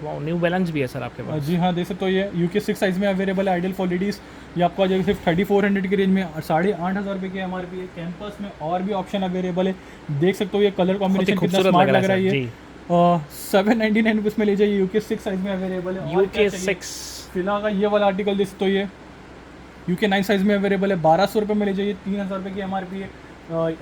वाह न्यू बैलेंस भी है सर आपके पास। जी हाँ, देख सकते हो ये UK 6 साइज़ में अवेलेबल है, आइडल फॉर लेडीज़, ये आपको आ जाएगा सिर्फ 3400 की रेंज में, 8500 रुपये की MRP है। कैंपस में और भी ऑप्शन अवेलेबल है, देख सकते हो ये कलर कॉम्बिनेशन कितना स्मार्ट लग रहा है ये। 799 रुपीज़ में ले जाइए। UK 6 साइज़ में अवेलेबल है। UK 6 फिलहाल का ये वाला आर्टिकल देख सकते हो, ये UK 9 साइज़ में अवेलेबल है, 1200 रुपये में ले जाइए, 3000 रुपये की MRP है।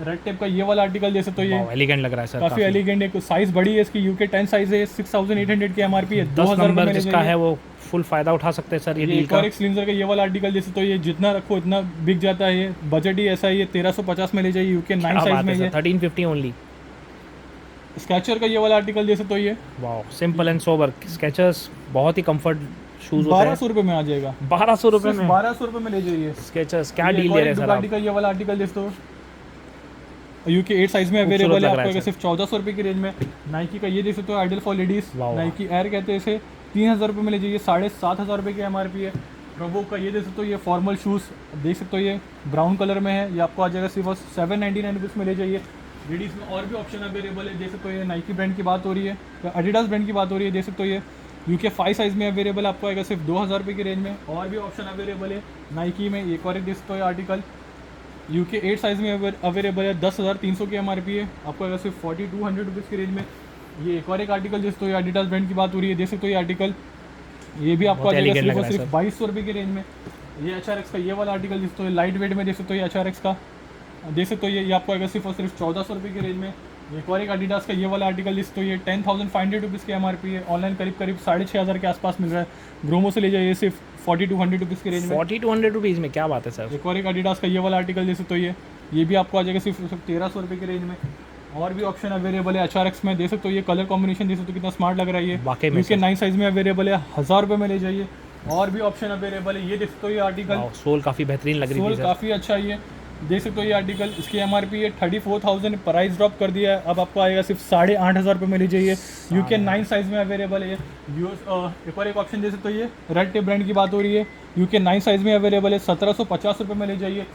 रेड टेप का ये वाला आर्टिकल देख सकते हो, ये एलिगेंट लग रहा है सर, काफ़ी एलिगेंट है, साइज़ बड़ी है इसकी। UK 10 साइज़ है, 6800 की MRP है, 2000 रुपये में जिसका है वो फुल फायदा उठा सकते हैं सर ये डील का। और एक सिलेंडर का ये वाला आर्टिकल देख सकते हो, ये जितना रखो इतना बिक जाता है, ये बजट ही ऐसा है, ये 1350 में ले जाइए। UK 9 साइज़ में, 1350 ओनली। स्केचर का ये वाला आर्टिकल देख सकते हो, ये वाह सिंपल एंड सोबर स्केचर्स, बहुत ही कंफर्ट शूज होते हैं। 1200 रुपये में आ जाएगा, 1200 रुपये में, 1200 रुपये में ले जाइए स्केचर्स। क्या डील दे रहे हैं सर आप? का ये वाला आर्टिकल देख दो, UK 8 साइज़ में अवेलेबल है, आपको सिर्फ 1400 रुपये की रेंज में। नाइकी का ये देख सकते हो, ideal for ladies, Nike air कहते हैं इसे, 3000 रुपये में ले जाइए, 7500 रुपये की MRP है। प्रोवो का ये देख सकते हो, ये फॉर्मल शूज़ देख सकते हो, ये ब्राउन कलर में है, ये आपको आ जाएगा सिर्फ 799 रुपीज़ में ले जाइए। लेडीज़ में और भी ऑप्शन अवेलेबल है, देख सकते हो ये नाइकी ब्रांड की बात हो रही है, एडिडास ब्रांड की बात हो रही है, देख सकते हो ये UK 5 साइज़ में अवेलेबल, आपको आएगा सिर्फ 2000 रुपये की रेंज में। और भी ऑप्शन अवेलेबल है नाइकी में, एक और एक देख सकते हो आर्टिकल UK 8 साइज़ में अवेलेबल है, 10300 की MRP है, आपको अगर सिर्फ 4200 रुपीज़ की रेंज में। ये एक और एक आर्टिकल जैसे तो ये एडिडास ब्रांड की बात हो रही है, देख सकते हो ये आर्टिकल, ये भी आपको आ बहुत जाएगा elegant सिर्फ लग और रहा है सिर्फ 2200 रुपये की रेंज में। ये HRX का ये वाला आर्टिकल देख सकते हो लाइट वेट में, देख सकते हो ये HRX का, देख सकते हो ये आपको आएगा सिर्फ और सिर्फ 1400 रुपये की रेंज में। एक और एक एडिडास का ये वाला आर्टिकल देख सकते हो ये 10,500 रुपीज़ की MRP है, ऑनलाइन करीब करीब 6,500 के आसपास मिल रहा है। ग्रोमो से ले जाइए सिर्फ 40-100 रुपीज़ की रेंज में। 40-100 रुपीज़ में, क्या बात है सर। एक और एक एडिडास का ये वाला आर्टिकल देख सकते हो ये भी आपको आ जाएगा सिर्फ 1,300 रुपये की रेंज में। और भी ऑप्शन अवेलेबल है HRX में, देख सकते हो ये कलर कॉम्बिनेशन देख सकते हो कितना स्मार्ट लग रहा है। ये वाकई में UK 9 साइज़ में अवेलेबल है, 1000 रुपये में ले जाइए। और भी ऑप्शन अवेलेबल है, ये देख सकते हो ये आर्टिकल, सोल काफ़ी बेहतरीन लग रही सोल थी सर। काफ़ी अच्छा है ये, देख सकते हो ये आर्टिकल, इसकी MRP है 34,000, प्राइस ड्रॉप कर दिया है, अब आपको आएगा सिर्फ 8,500 रुपये में ले जाइए। UK 9 साइज़ में अवेलेबल है ये। एक और एक ऑप्शन दे सकते हो ये रेड टेप ब्रांड की बात हो रही है, UK 9 साइज़ में अवेलेबल है, 1750 रुपये में ले जाइए।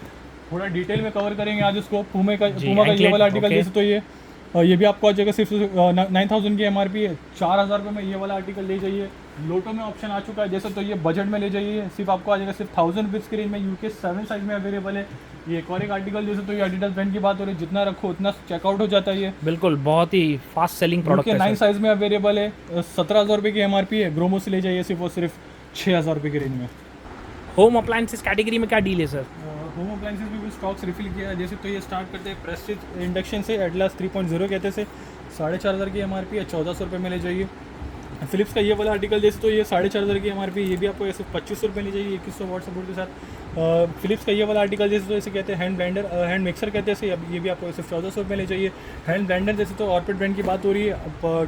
थोड़ा डिटेल में कवर करेंगे आज इसको। पूमा का ये वाला आर्टिकल दे सकते हो ये भी आपको आ जाएगा सिर्फ 9,000 की MRP है, 4,000 रुपये में ये वाला आर्टिकल ले जाइए। लोटो में ऑप्शन आ चुका है, जैसे तो ये बजट में ले जाइए, सिर्फ आपको आ जाएगा सिर्फ 1000 रुपीज़ की रेंज में, UK 7 साइज़ में अवेलेबल है। ये एक और एक आर्टिकल जैसे तो ये एडिडास ब्रांड की बात हो रही है, जितना रखो उतना चेकआउट हो जाता है ये। बिल्कुल, बहुत ही फास्ट सेलिंग प्रोडक्ट UK है 9 सर। साइज़ में अवेलेबल है, 17,000 रुपये की MRP है। ग्रोमो से ले जाइए सिर्फ और सिर्फ 6,000 रुपये की रेंज में। होम अप्लायंसेस कैटेगरी में क्या डील है सर? होम अप्लाइंसेस भी कुछ स्टॉक्स रिफिल किया है, जैसे तो ये स्टार्ट करते हैं प्रेस्टीज इंडक्शन से, एटलास 3.0 कहते से 4,500 की MRP है, 1400 रुपये में ले जाइए। फिलिप्स का ये वाला आर्टिकल जैसे तो ये 4,500 की MRP, ये भी आपको ऐसे 2500 रुपये ले जाइए 2100 वाट सपोर्ट के साथ। फिलिप्स का ये वाला आर्टिकल जैसे तो इसे कहते हैं हैंड ब्लेंडर, हैंड मिक्सर कहते हैं, ये भी आपको सिर्फ 1400 रुपये ले जाइए। हैंड ब्लेंडर जैसे तो ऑर्बिट ब्रांड की बात हो रही है,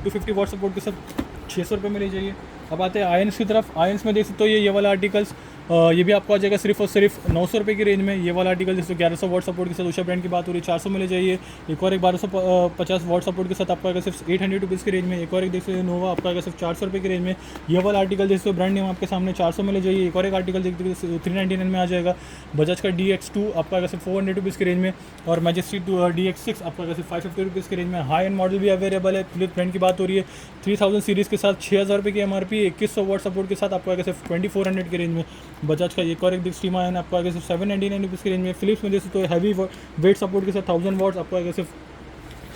250 वाट सपोर्ट के साथ 600 रुपये में ले जाइए। अब आते हैं आयंस की तरफ। आयंस में देख सकते हो ये वाला आर्टिकल्स, ये भी आपको आ जाएगा सिर्फ और सिर्फ 900 रुपये की रेंज में। ये वाला आर्टिकल जैसे 1100 वाट सपोर्ट के साथ उषा ब्रांड की बात हो रही है, 400 में ले जाइए। एक और एक 1250 वाट सपोर्ट के साथ आपको आएगा सिर्फ 800 रुपीज़ की रेंज में। एक और एक देख सकते नोवा आपका आएगा सिर्फ 400 रुपये की रेंज में। ये वाला आर्टिकल जैसे ब्रांड नेम आपके सामने 400 में ले जाइए। एक और एक आर्टिकल देखते 399 में आ जाएगा। बजाज का DX2 आपका आएगा सिर्फ 400 रुपीज़ की रेंज में, और मैजेस्टिक DX6 आपका आएगा सिर्फ 550 रुपीज़ की रेंज में। हाई एंड मॉडल भी अवेलेबल है। फिलिप्स ब्रांड की बात हो रही है, 3000 सीरीज़ के साथ 6,000 रुपये की MRP, 2100 वाट सपोर्ट के साथ आपको आएगा सिर्फ 2400 की रेंज में। बजाज का एक और एक स्टीमा है आपको आएगा सिर्फ 799 रुपीज़ की रेंज में। फिलिप्स में जैसे तो हैवी वेट सपोर्ट के साथ 1000 वाट्स आपको आएगा सिर्फ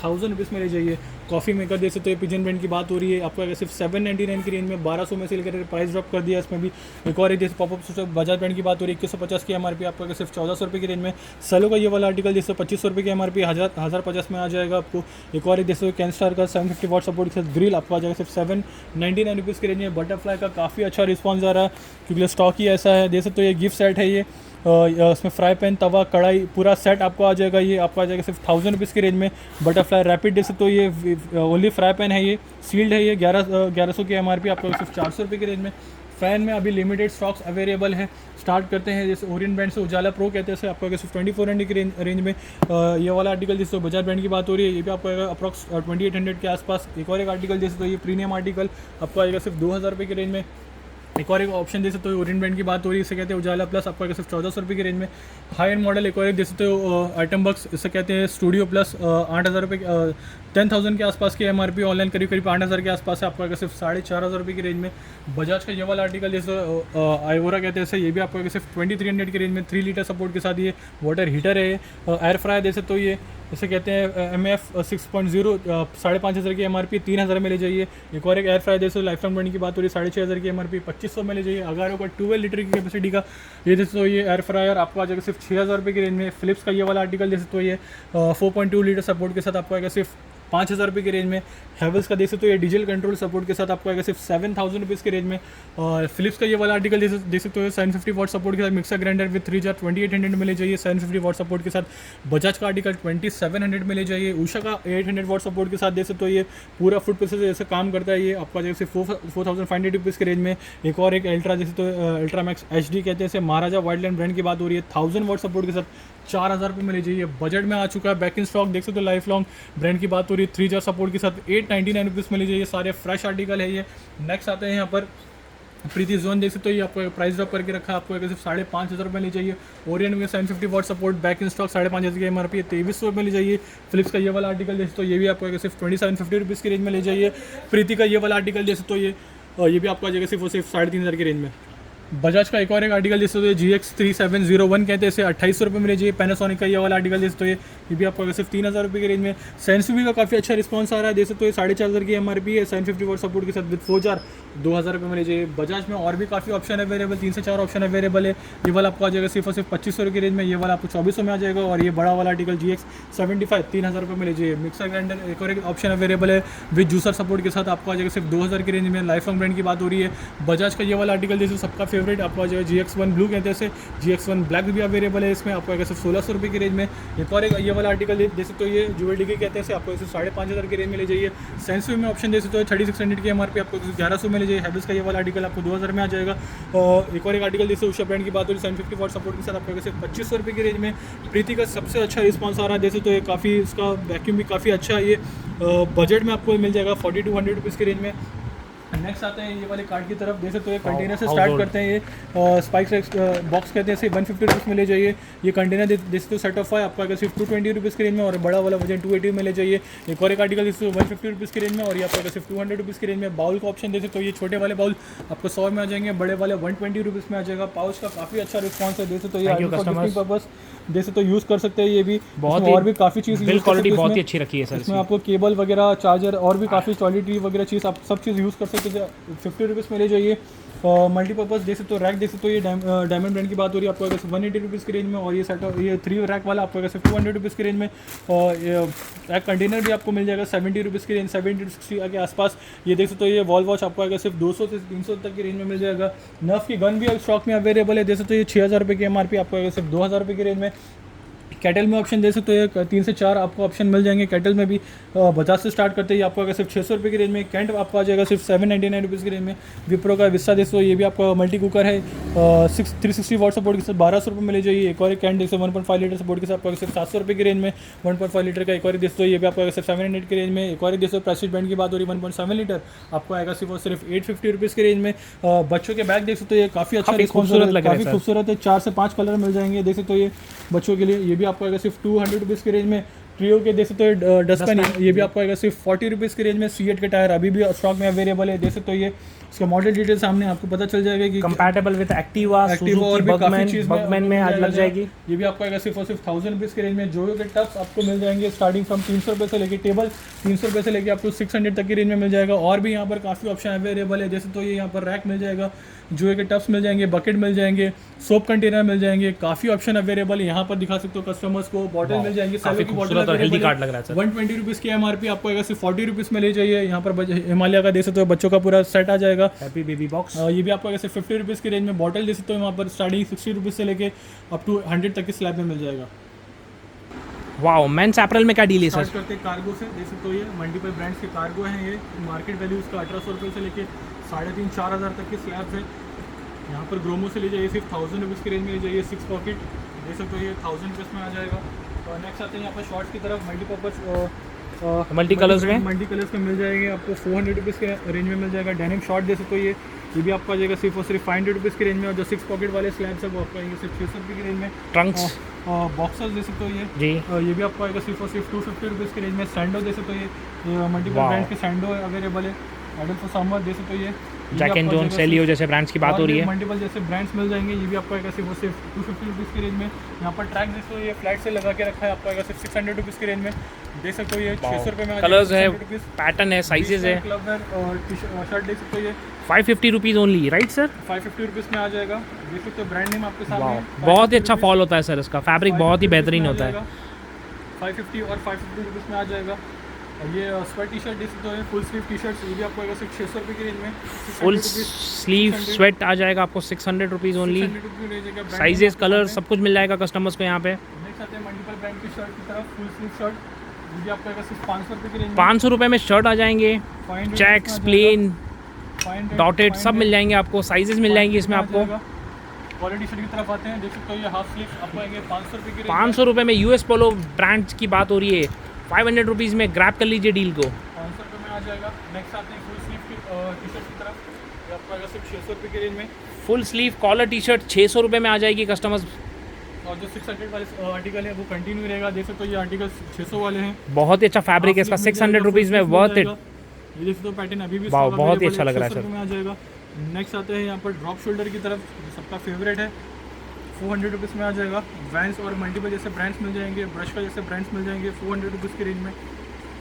1000 रुपीज़ में ले जाइए। कॉफ़ी मेकर जैसे तो ये पिजन ब्रांड की बात हो रही है, आपको आएगा सिर्फ 799 की रेंज में, 1200 में से लेकर प्राइस ड्रॉप कर दिया इसमें भी। एक और एक जैसे पॉपअप बजाज ब्रांड की बात हो रही है, 2150 की MRP आपको आएगा सिर्फ 1400 रुपये की रेंज में। सेलो का ये वाला आर्टिकल जैसे 2500 रुपये की MRP 1050 में आ जाएगा आपको। एक और एक जैसे कैनस्टार का 750 वाट सपोर्ट के साथ ग्रिल आपको आ जाएगा सिर्फ 799 रुपीज़ की रेंज में। बटरफ्लाई का काफ़ी अच्छा रिस्पॉन्स आ रहा है, क्योंकि स्टॉक ही ऐसा है। जैसे तो ये गिफ्ट सेट है, ये इसमें फ्राई पैन, तवा, कढ़ाई पूरा सेट आपको आ जाएगा। ये आपको आ जाएगा सिर्फ 1000 रुपीज़ की रेंज में। बटरफ्लाई रैपिड जैसे तो ये ओनली फ्राई पैन है, ये सील्ड है, ये 1100 की MRP आपको सिर्फ 400 रुपये की रेंज में। फ़ैन में अभी लिमिटेड स्टॉक्स अवेलेबल है। स्टार्ट करते हैं जैसे ओरियन ब्रांड से, उजाला प्रो कहते हैं, आपको आएगा सिर्फ 2400 की रेंज में। ये वाला आर्टिकल जैसे बजाज ब्रांड की बात हो रही है, ये भी आपको आएगा अप्रॉक्स 2800 के आसपास। एक और एक आर्टिकल जैसे तो ये प्रीमियम आर्टिकल आपको आएगा सिर्फ 2000 रुपये की रेंज में। एक और एक ऑप्शन जैसे तो ओरियन ब्रांड की बात हो रही है, इसे कहते हैं उजाला प्लस, आपको सिर्फ 1400 रुपये की रेंज में। हाई एंड मॉडल एक और एक जैसे तो आइटम बॉक्स, इसे कहते हैं स्टूडियो प्लस, 8000 रुपये 10,000 के आसपास की MRP, ऑनलाइन करीब करीब 8000 के आसपास है, आपको सिर्फ 4,500 रुपये की रेंज में। बजाज का ये वाला आर्टिकल जैसे आयोरा कहते हैं, ये भी आपको सिर्फ 2300 की रेंज में, 3 लीटर सपोर्ट के साथ ये वाटर हीटर है। एयर फ्रायर जैसे तो ये इसे कहते हैं MF 6.0, 5,500 की MRP, 3000 में ले जाइए। एक और एक एयर फ्रायर जैसे लाइफ टाइम ब्रांड की बात हो रही है, 6,500 की MRP, 2500 में ले जाइए। अगारो का 12 लीटर की कैपेसिटी का ये जैसे तो ये एयर फ्रायर आपको आ जाएगा सिर्फ 6,000 रुपये की रेंज में। फिलिप्स का ये वाला आर्टिकल जैसे तो ये 4.2 लीटर सपोर्ट के साथ आपको आएगा सिर्फ 5,000 रुपये की रेंज में। हैवेल्स का जैसे तो ये डीजल कंट्रोल सपोर्ट के साथ आपको आएगा सिर्फ 7,000 रुपीज़ की रेंज में। और फिलिप्स का ये वाला आर्टिकल जैसे देख सकते हो 750 वाट सपोर्ट के साथ मिक्सर ग्राइंडर विद 3 जार 2800 में ले जाइए, 750 वाट सपोर्ट के साथ। बजाज का आर्टिकल 2700 में ले जाइए। उषा का 800 वाट सपोर्ट के साथ देख सकते हो ये पूरा फुट प्रोसेसर जैसे काम करता है, ये आपका जैसे 4,500 रुपीज़ की रेंज में। एक और एक अल्ट्रा जैसे तो अल्ट्रा मैक्स HD कहते हैं, महाराजा वाइल्डलैंड ब्रांड की बात हो रही है, 1000 वाट सपोर्ट के साथ 4,000 रुपये में ले जाइए। बजट में आ चुका है, बैक इन स्टॉक देख सकते हो। लाइफ लॉन्ग ब्रांड की बात हो रही है, 3 जार सपोर्ट के साथ 899 रुपीज़ में ले जाइए। सारे फ्रेश आर्टिकल है ये। नेक्स्ट आते हैं यहाँ पर प्रीति जोन देख सकते हो, ये आपको प्राइस ड्रॉप करके रखा है, आपको सिर्फ 5,500 रुपये ले जाइए। ओरियन में 750 वाट सपोर्ट, बैक इन स्टॉक 5,500 की MRP, 2300 में ले जाइए। फिलिप्स का ये वाला आर्टिकल देख सकते हो, ये भी आपको सिर्फ 2750 रुपीज़ की रेंज में ले जाइए। प्रीति का ये वाला आर्टिकल देख सकते हो, ये भी आपको आ जाएगा सिर्फ 3,500 की रेंज में। बजाज का एक और एक आर्टिकल जैसे तो ये GX3701 कहते हैं, इसे 2800 रुपये में लीजिए। पैनासोनिक का ये वाला आर्टिकल जैसे तो ये भी आपको सिर्फ 3000 रुपये की रेंज में। सैनसुवी का काफ़ी अच्छा रिस्पांस आ रहा है, जैसे तो ये 4500 की MRP है, 750 वॉट सपोर्ट के साथ विद 4 जार 2000 रुपये में लीजिए। बजाज में और भी काफ़ी ऑप्शन अवेलेबल, 3 से 4 ऑप्शन अवेलेबल है। ये वाला आपको आ जाएगा सिर्फ और सिर्फ 2500 की रेंज में, ये वाला आपको 2400 में आ जाएगा। और ये बड़ा वाला आर्टिकल GX75 3000 रुपये में लीजिए। मिक्सर ग्राइंडर एक और एक ऑप्शन अवेलेबल है विद जूसर सपोर्ट के साथ, आपको आ जाएगा सिर्फ 2000 की रेंज में। लाइफॉन्ग ब्रांड की बात हो रही है। बजाज का ये वाला आर्टिकल जैसे सबका फेवरेट आपको आ जाएगा GX1 ब्लू कहते हैं, GX1 ब्लैक भी अवेलेबल है, इसमें आपको आएगा सिर्फ 1600 रुपये की रेंज में। एक और एक ये वाला आर्टिकल जैसे तो ये ज्वेल डिग्री कहते हैं, आपको सिर्फ 5500 की रेंज में ले जाइए। सैनसुई में ऑप्शन जैसे तो 3600 की MRP आपको 1100 में ले जाइए। हैवेल्स का ये वाला आर्टिकल आपको 2000 में आ जाएगा। और एक और एक आर्टिकल जैसे उषा ब्रांड की बात हो रही है, 750 वॉट सपोर्ट के साथ आपको सिर्फ 2500 रुपये की रेंज में। प्रीति का सबसे अच्छा रिस्पॉन्स आ रहा है, जैसे तो ये काफ़ी इसका वैक्यूम भी काफ़ी अच्छा है, ये बजट में आपको मिल जाएगा 40 to 100 रुपीज़ की रेंज में। नेक्स्ट आते हैं ये वाले कार्ड की तरफ, जैसे तो ये कंटेनर से स्टार्ट करते हैं। ये स्पाइक्स बॉक्स कहते हैं, इसे 150 रुपीज़ में ले जाइए। ये कंटेनर जैसे तो सेट ऑफ है, आपको अगर सिर्फ 220 रुपीज़ की रेंज में, और बड़ा वाला वजन 280 में ले जाइए। एक और एक आर्टिकल जैसे 150 रुपीज़ की रेंज में, और ये आपको सिर्फ 200 रुपीज़ की रेंज में। बाउल का ऑप्शन जैसे तो ये छोटे वाले बाउल आपको 100 में आ जाएंगे, बड़े वाले 120 रुपीज़ में आ जाएगा। पाउच का काफ़ी अच्छा रिस्पॉन्स है, जैसे तो ये पर्पस जैसे तो यूज़ कर सकते हैं। ये भी बहुत और भी काफ़ी चीज़ बिल्ड क्वालिटी बहुत ही अच्छी रखी है सर, इसमें आपको केबल वगैरह, चार्जर और भी काफ़ी क्वालिटी वगैरह चीज़ आप सब चीज़ यूज़ कर सकते हैं। 50 रुपीज़ में ले जाइए। मल्टीपर्पज जैसे तो रैक जैसे तो ये डायमंड ब्रांड की बात हो रही है, आपको अगर 180 रुपीज़ की रेंज में। और ये सेट ये 3 रैक वाला आपको अगर 200 रुपीज़ की रेंज में। और रैक कंटेनर भी आपको मिल जाएगा 70 रुपीज़ की रेंज, 70 to 60 के आसपास। ये देख सकते हो ये वॉल वॉच आपको अगर सिर्फ 200 से 300 तक की रेंज में मिल जाएगा। नर्फ की गन भी अब स्टॉक में अवेलेबल है, जैसे तो ये 6000 रुपये की MRP आपको अगर सिर्फ 2000 रुपये की रेंज में। कैटल में ऑप्शन जैसे तो ये 3 से 4 आपको ऑप्शन मिल जाएंगे। कैटल में भी बजाज से स्टार्ट करते हैं, आपको अगर सिर्फ 600 रुपये की रेंज में। कैंट आपको आ जाएगा सिर्फ 799 रुपीज़ की रेंज में। विप्रो का विस्ता जैसे ये भी आपका मल्टी कुकर है, 360 वॉट सपोर्ट के साथ 1200 रुपये में ले जाइए। एक और एक कैंट जैसे 1.5 लीटर सपोर्ट के साथ आपको सिर्फ 700 रुपये की रेंज में। 1.5 लीटर का एक और जैसे तो ये भी आपको सिर्फ 700 की रेंज में। एक और जैसे प्रेस्टीज ब्रांड की बात हो रही है, 1.7 लीटर आपको आएगा सिर्फ और सिर्फ 850 रुपीज़ की रेंज में। बच्चों के बैग देख सकते हो, ये काफ़ी अच्छा खूबसूरत लग रहा है, काफ़ी खूबसूरत है। 4 से 5 कलर मिल जाएंगे, देख सकते हो ये बच्चों के लिए। ये भी आपको आएगा सिर्फ 200 रुपीज़ की रेंज में। ट्रियो के देख सकते हो डस्टबिन, ये भी आपको आएगा सिर्फ 40 रुपीज़ की रेंज में। C8 के टायर अभी भी स्टॉक में अवेलेबल है, देख सकते हो ये इसका मॉडल डिटेल सामने आपको पता चल जाएगा कि कंपैटिबल विद एक्टिवा और भी काफी चीज में आज लग जाएगी। ये भी आपको आएगा सिर्फ और सिर्फ 1000 रुपीज़ की रेंज में। जोयो के टप्स आपको मिल जाएंगे स्टार्टिंग फ्रॉम 300 रुपये से लेकर टेबल 300 रुपये से लेकर आपको 600 तक की रेंज में मिल जाएगा। और भी यहाँ पर काफ़ी ऑप्शन अवेलेबल है, जैसे तो ये यहाँ पर रैक मिल जाएगा, जोयो के टप्स मिल जाएंगे, बकेट मिल जाएंगे, सोप कंटेनर मिल जाएंगे, काफ़ी ऑप्शन अवेलेबल है। यहाँ पर दिखा सकते हो कस्टमर्स को। बॉटल मिल जाएंगी, सेलो की बॉटल 120 रुपीज़ की MRP आपको आएगा सिर्फ 40 रुपीज़ में ले जाइए। यहाँ पर हिमालय का देख सकते हो बच्चों का पूरा सेट आ जाएगा, हैप्पी बेबी बॉक्स। ये भी आपको ऐसे 50 रुपीज़ की रेंज में। बॉटल जैसे तो यहाँ पर स्टार्टिंग 60 रुपीज़ से लेके अप टू 100 तक की स्लैब में मिल जाएगा। वाओ, मेंस अपैरल में क्या डील है सर? स्टार्ट करते हैं कार्गो से, जैसे तो ये मल्टीपल ब्रांड्स के कार्गो हैं। ये मार्केट वैल्यू उसका 1800 रुपये से लेके 3500-4000 तक की स्लैब्स है। यहाँ पर ग्रोमो से ले जाइए सिर्फ 1000 रुपीज़ की रेंज में ले जाइए। 6 पॉकेट जैसे तो ये 1000 रुपीज़ में आ जाएगा। और नेक्स्ट आते हैं यहाँ पर शॉर्ट्स की तरफ। मल्टी कलर्स में मिल जाएंगे आपको 400 रुपीज़ के रेंज में मिल जाएगा। डेनिम शॉर्ट जैसे तो ये भी आपको आ जाएगा सिर्फ और सिर्फ 500 रुपीज़ की रेंज में। और जो 6 पॉकेट वाले स्लैब्स है वो आपको आएंगे सिर्फ 600 रुपये की रेंज में। ट्रंक्स बॉक्सर्स जैसे तो ये जी ये भी आपको आएगा सिर्फ और सिर्फ 250 रुपीज़ की रेंज में। सैंडो जैसे तो ये मल्टीपल ब्रांड के सैंडो अवेलेबल है। एडल फॉर समर जैसे तो ये जैक एंड जोन, सेलियो जैसे ब्रांड्स की बात हो रही है। मल्टीपल जैसे ब्रांड्स मिल जाएंगे। ये भी आपको आएगा सिर्फ और सिर्फ 250 रुपीज़ की रेंज में। यहाँ पर ट्रैक जैसे ये फ्लैट से लगा के रखा है, आपको आएगा सिर्फ 600 रुपीज़ की रेंज में। देख सकते हो ये 600 रुपये में। कलर्स है, पैटर्न है, साइजेज है। क्लब और शर्ट देख सकते हो ये 550 rupees only, right sir? 550 rupees में आ जाएगा। देख सकते हो ब्रांड नेम आपके सामने। बहुत ही अच्छा फॉल होता है सर, इसका फैब्रिक बहुत ही बेहतरीन होता है। 550 और 550 रुपीज़ में आ जाएगा। ये स्वेट टी शर्ट जैसे तो है, फुल स्लीव टी शर्ट्स, ये भी आपको आएगा सिर्फ 600 रुपये की रेंज में। फुल स्लीव स्वेट आ जाएगा आपको 600 रुपीज़ ओनली। साइजेस, कलर सब कुछ मिल जाएगा कस्टमर्स को यहाँ पे। नेक्स्ट आते हैं मल्टीपल ब्रांड की शर्ट की तरफ। फुल स्लीव शर्ट ये भी आपको आएगा सिर्फ 500 रुपये की रेंज में। 500 रुपये में शर्ट आ जाएंगे, चेक्स, प्लेन, डॉटेड सब मिल जाएंगे आपको। साइजेस मिल जाएंगी इसमें आपको। क्वालिटी शर्ट की तरफ आते हैं, देख सकते हो ये हाफ स्लीव आपको आएंगे 500 रुपये की रेंज। 500 रुपये में यूएस पोलो ब्रांड्स की बात हो रही है। 500 रुपीज़ में ग्रैब कर लीजिए डील को। 500 रुपये में आ जाएगा। नेक्स्ट आते हैं फुल स्लीव की टी शर्ट की तरफ। ये आपको आएगा सिर्फ 600 रुपये की रेंज में। Full sleeve collar T shirt 600 रुपये में आ जाएगी कस्टमर्स। और जो 600 वाले आर्टिकल है वो कंटिन्यू रहेगा। जैसे तो ये आर्टिकल 600 वाले हैं। बहुत ही अच्छा फैब्रिक है इसका, 600 रुपीज़ में वर्थ इट। ये देखो तो पैटर्न अभी भी बहुत ही अच्छा लग रहा है सर। में आ जाएगा। नेक्स्ट आते हैं यहाँ पर ड्रॉप शोल्डर की तरफ, जो सबका फेवरेट है। 400 रुपीज़ में आ जाएगा। वैंस और मल्टीपल जैसे ब्रांड्स मिल जाएंगे, ब्रश का जैसे ब्रांड्स मिल जाएंगे 400 रुपीज़ की रेंज में।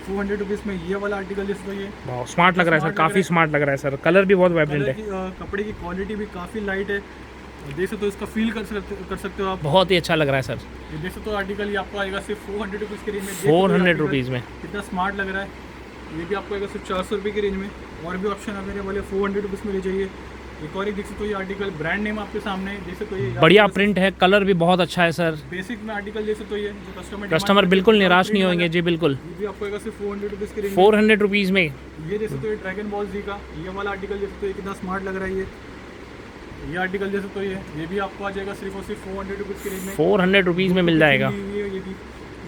400 रुपीज़ में ये वाला आर्टिकल जिसको ये बहुत स्मार्ट लग रहा है सर, काफ़ी स्मार्ट लग रहा है सर, कलर भी बहुत वाइब्रेंट है, कपड़े की क्वालिटी भी काफ़ी लाइट है। देख सकते हो, इसका फील कर सकते हो आप। बहुत ही अच्छा लग रहा है सर। ये देख सकते हो आर्टिकल, ये आपको आएगा सिर्फ 400 रुपीज़ की रेंज में। 400 रुपीज़ में कितना स्मार्ट लग रहा है। ये भी आपको आएगा सिर्फ 400 रुपये की रेंज में। और भी ऑप्शन अवेलेबल है, 400 रुपीज़ में ले जाइए। एक और एक देख सकते हो, ये आर्टिकल ब्रांड नेम आपके सामने देख सकते हो। ये बढ़िया प्रिंट है, कलर भी बहुत अच्छा है सर। बेसिक में आर्टिकल देख सकते हो, ये जो कस्टमर बिल्कुल निराश नहीं होंगे जी, बिल्कुल। ये भी आपको आएगा सिर्फ 400 रुपीज़ की रेंज में। 400 रुपीज़ में ये देख सकते हो, ड्रैगन बॉल जी का ये वाला आर्टिकल देख सकते हो, कितना स्मार्ट लग रहा है। ये आर्टिकल देख सकते हो, ये भी आपको आ जाएगा सिर्फ और सिर्फ 400 रुपीज़ की रेंज में। 400 रुपीज़ में मिल जाएगा। ये भी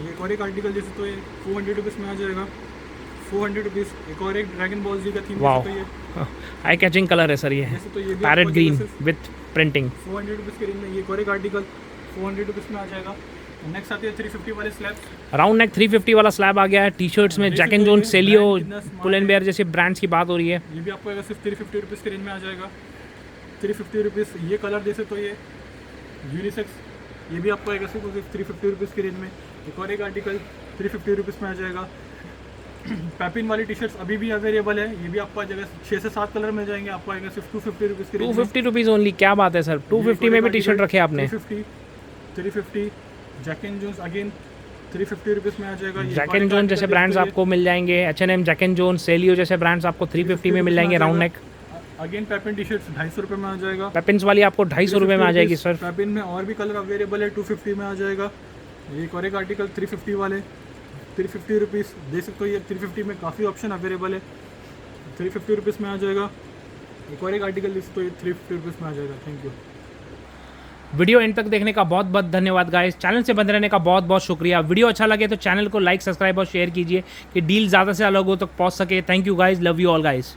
ये एक और एक आर्टिकल देख सकते हो, ये 400 रुपीज़ में आ जाएगा। 400 रुपीज़। एक और एक ड्रैगन बॉल जी का थीम वाओ, देख सकते हो, ये आई कैचिंग कलर है सर, ये जैसे तो ये भी पैरेट आपको ग्रीन सिर्फ विथ प्रिंटिंग। 400 रुपीज़ की रेंज में। ये एक और एक आर्टिकल 400 रुपीज़ में आ जाएगा। नेक्स्ट आती है 350 वाले स्लैब। राउंड नेक 350 वाला स्लैब आ गया है। टी शर्ट्स में Jack and Jones, Celio, Pull and Bear जैसे ब्रांड्स की बात हो रही है। ये भी आपको आएगा सिर्फ 350 रुपीज़ की रेंज में आ जाएगा। 350 रुपीज़। ये कलर देख सकते हो, ये यूनिसेक्स, ये भी आपको आएगा सिर्फ 350 रुपीज़ की रेंज में। एक और एक आर्टिकल 350 रुपीज़ में आ जाएगा। पैपिन वाली टी शर्ट्स अभी भी अवेलेबल है। ये भी आपको आ जाएगा 6 से 7 कलर मिल जाएंगे। आपको आएगा सिर्फ 250 रुपीज़ की रेंज में। 250 रुपीज़ ओनली, क्या बात है सर। 250 में भी टी शर्ट रखे आपने। 350 Jack and Jones again 350 rupees में आ जाएगा। जैक एंड जोन जैसे ब्रांड्स आपको मिल जाएंगे। H&M, जैक एंड जोन, सेलियो जैसे ब्रांड्स आपको 350 में मिल जाएंगे। Round neck again piping T shirts 250 रुपये में आ जाएगा। पेपिन्स वाली आपको 250 रुपये में आ जाएगी सर। पैपिन में और भी कलर अवेलेबल है, 250 में आ जाएगा। एक और एक आर्टिकल 350 वाले 350 रुपीज़। देख सकते हो, ये 350 में काफ़ी ऑप्शन अवेलेबल है। 350 रुपीज़ में आ जाएगा। एक और एक आर्टिकल देख सकते हो, ये 350 रुपीज़ में आ जाएगा। Thank you. वीडियो एंड तक देखने का बहुत बहुत धन्यवाद गाइस। चैनल से बंद रहने का बहुत बहुत शुक्रिया। वीडियो अच्छा लगे तो चैनल को लाइक, सब्सक्राइब और शेयर कीजिए कि डील ज़्यादा से ज़्यादा लोगों तक पहुंच सके। Thank you guys, love you all guys.